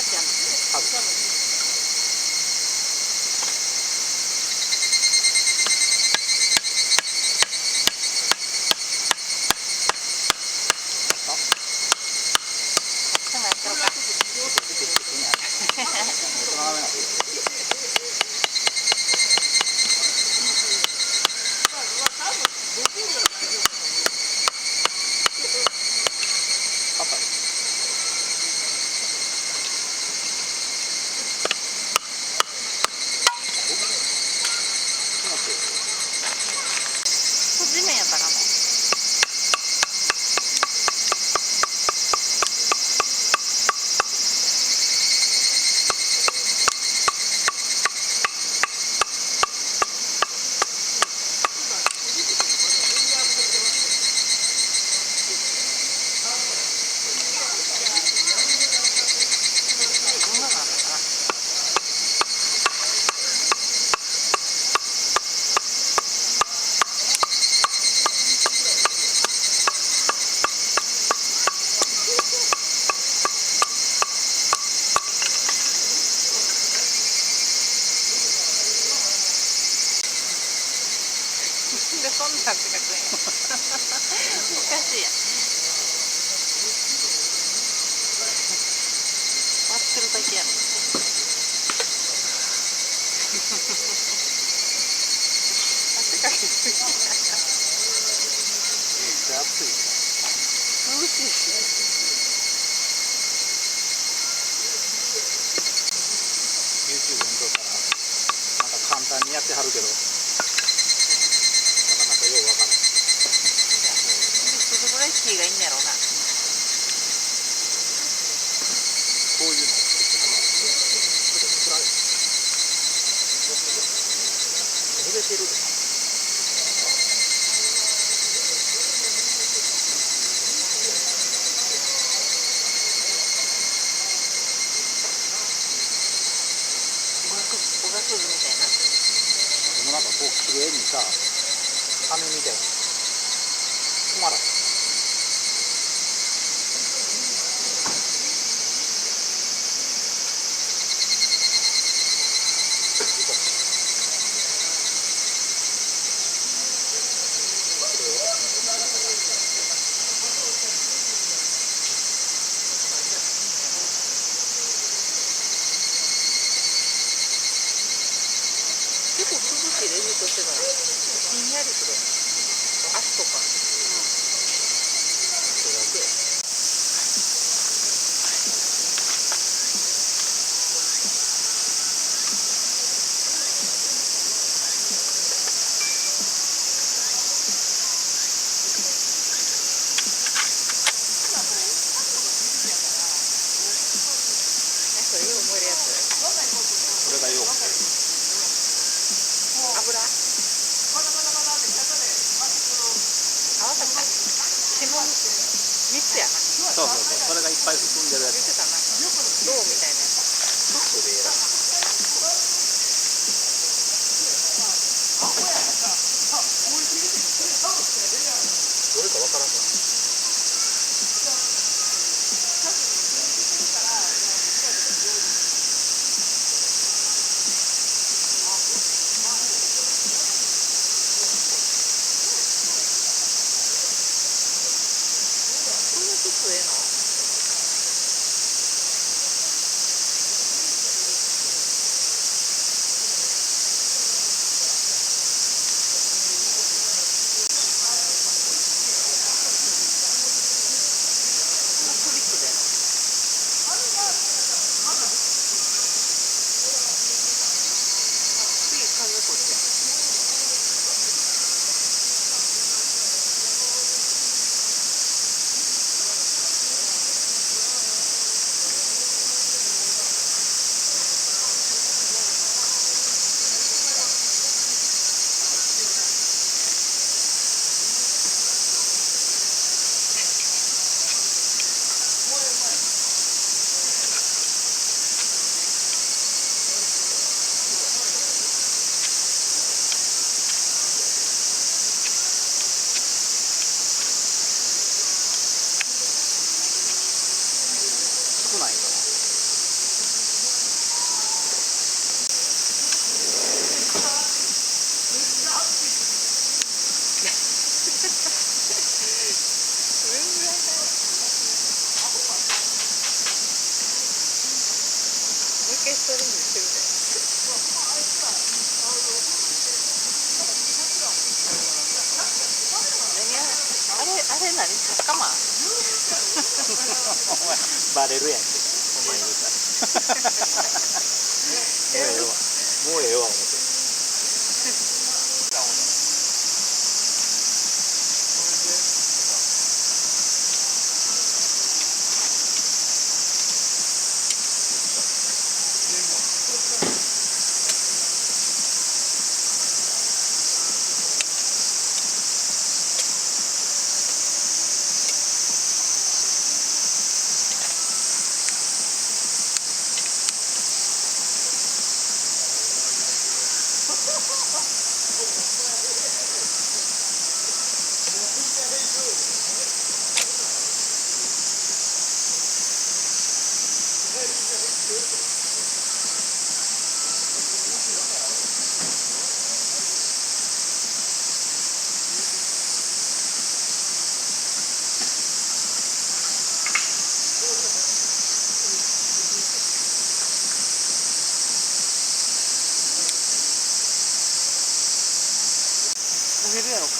ちゃんの。多分。そんなんやったろか。地面やったかな。でそんなんって書くんや。おかしいやん。割ってるだけやろ。汗かきすぎや。めっちゃ暑い。涼しいし。YouTube 見とったらなんか簡単にやってはるけど。なかなかようわからん。それぐらい火がいいんやろうな。こういうのを作ってはる。ちょっと作られる。濡れてるで。おがくずみたいな。でもなんかこう綺麗にさ、羽みたいに止まらん。結構涼しいで、としてからひんやりする。足とか。それだけ。それよう燃えるやつ。それがよう。油。合わさった。霜3つやな。そうそうそう、それがいっぱい含んでるやつ。言ってたな。銅みたいなやつ。フックでええらしい。どれかわからんか。こんなちょっとええの？クリックで。次風こっちや。けしとるんですよね。あれ何サッカマンお前バレるやんけお前言うたらもうええわ思って焦げるやろか。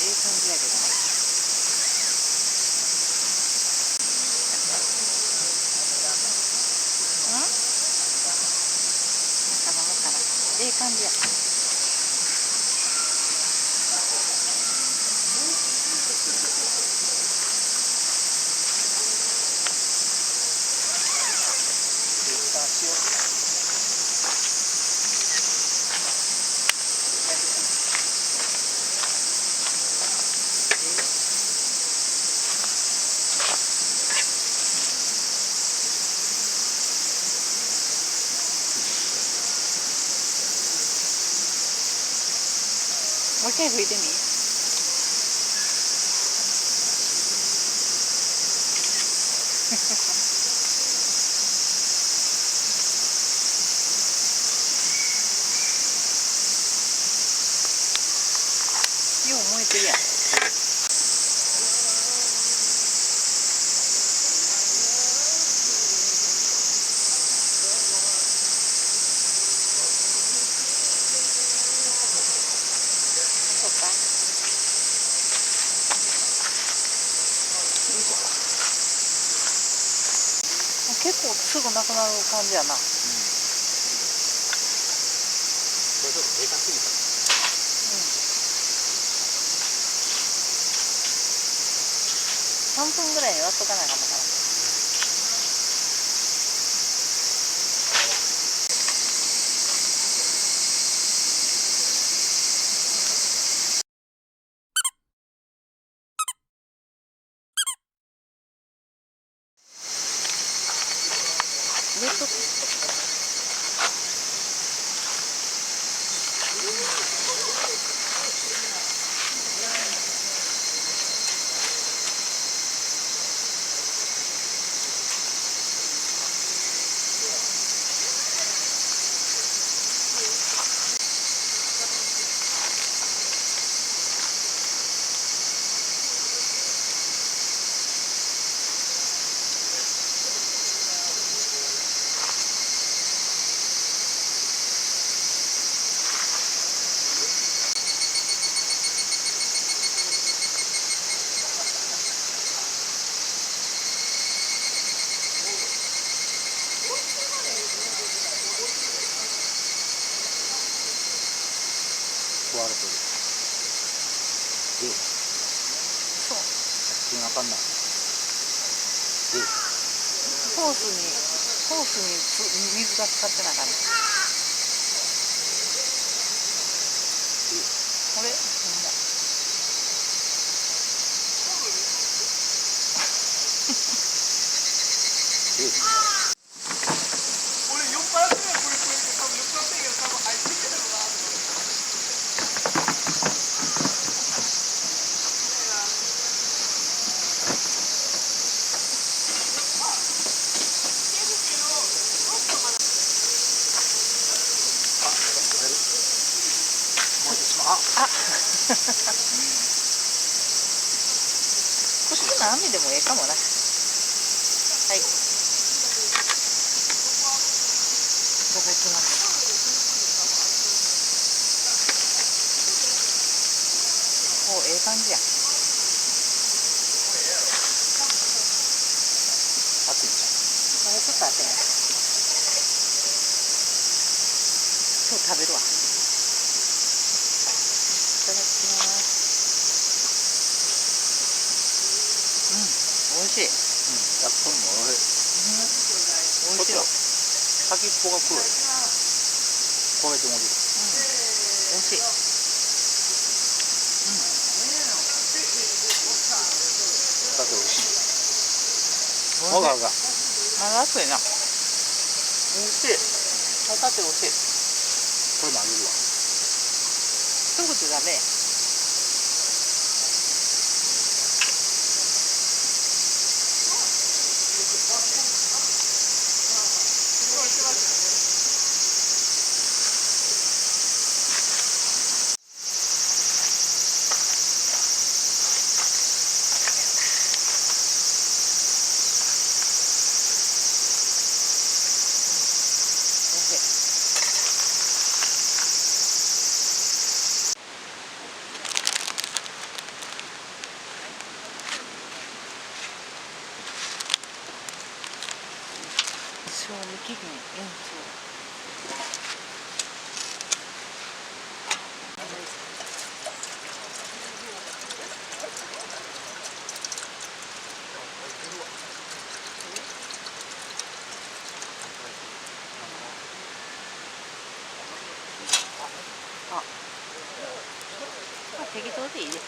ええ感じやけどな。うん？なんか飲もうかな。ええ感じや。もう一回拭いてみ。よう燃えてるやん。そうか。結構すぐなくなる感じやな。これちょっとでかすぎた3分ぐらい割っとかなあかんのかな。冷凍壊れてるでそう。気が分かんないでホースに水が使ってなあかんねん。これほんま。俺酔っ払ってないこれ多分酔っ払ってないけど多分入ってきてるのな。ああこっちの網でもええかもな。はい。いただきます。お、ええ感じや。熱いじもうちょっとあってんや。今日食べるわ。いただきます。美味しい。ゃん。やっとんのおいしい。美味しいわ。先っぽが黒い。焦げてもいる。美味しい。だけど美味しい。わがわが。まだ熱いな。美味しい。ホタテ美味しい。これもあげるわ。一口だね。賞味期限延長。まあ適当でいいです。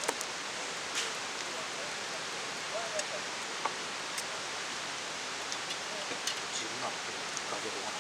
自分なんてかけるわな。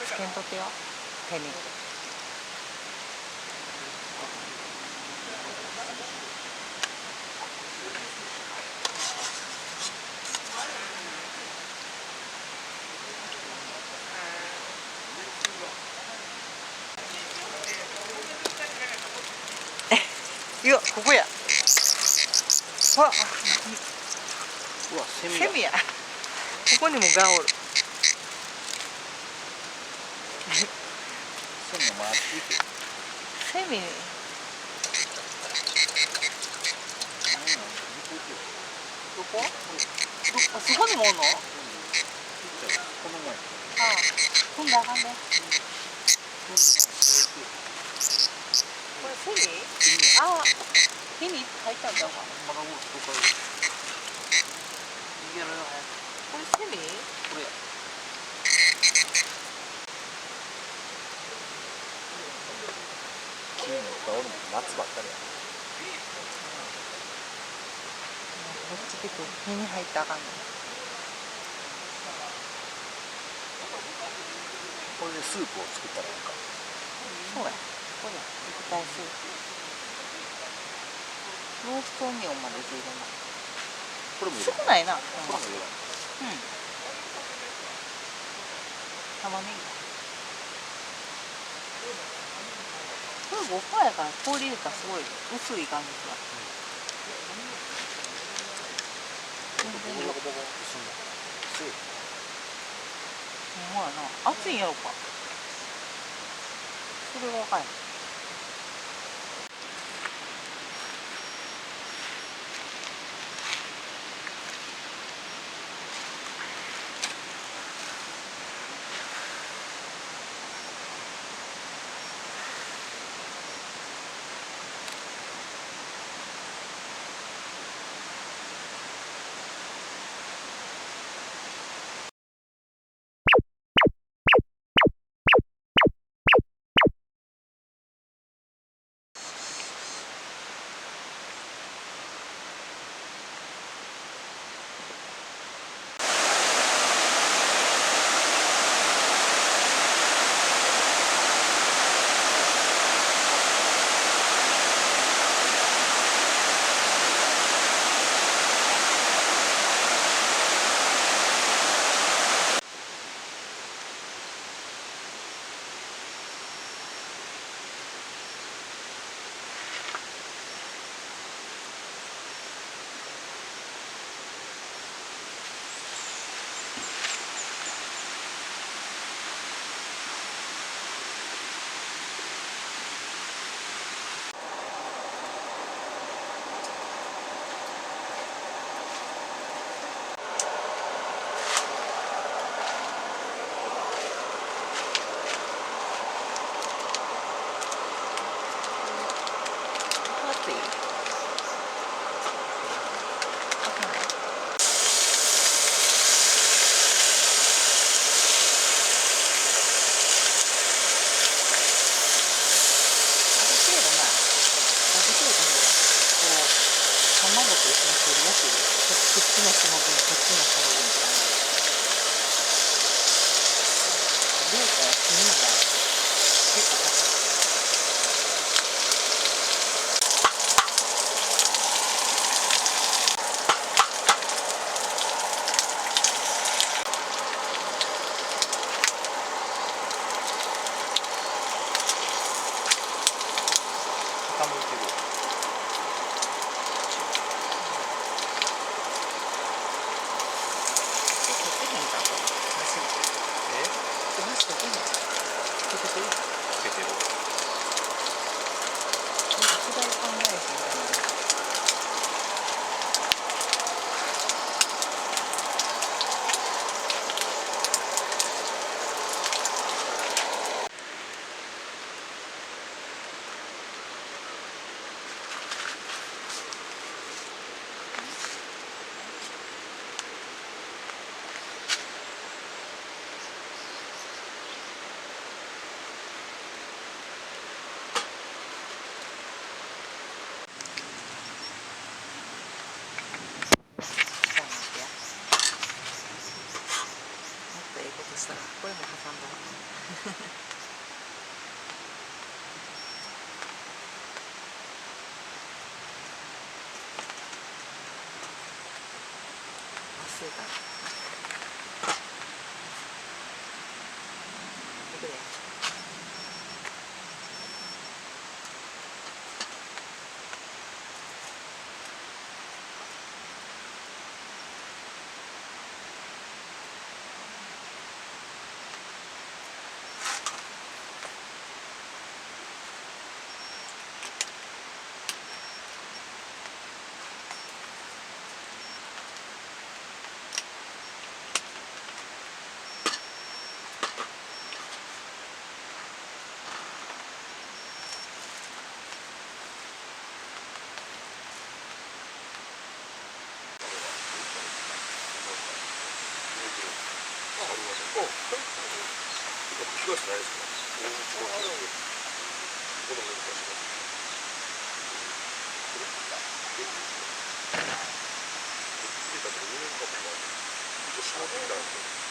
つけんとってよ。手に。いや、ここや。ほら、うわ、セミや。セミや。ここにもガオル。セミが回っていて。セミ。どこ？あ、そこにもおんの？あこの前。あ、踏んだらあかんね。これセミ？ああ、手に入ったんちゃうか。まだもうそこから。逃げられない。これセミ？これや。君も俺も夏ばっかりや。こっち来て手に入ったらあかんね。これでスープを作ったらいいか。そうや。これや。液体スープ。ローストオニオンまで入れな。これも入れる。少ないな。これも入れる。うん。玉ねぎ。これ5%やから氷入れたらすごい薄い感じが。全然よ。ほんまやな。熱いんやろか。それが分かんない。の人の分こっちの人の分みたいな量からするのが結構高い。傾いてる。取ってへんかと話え？話取ってへんか溶けてるつけてる。なんか違い考えへんみたいな。そしたらこれも挟んだ忘れたいくで広くないですか？子供の昔の。2年かもな。一応閉まってきたんですよ。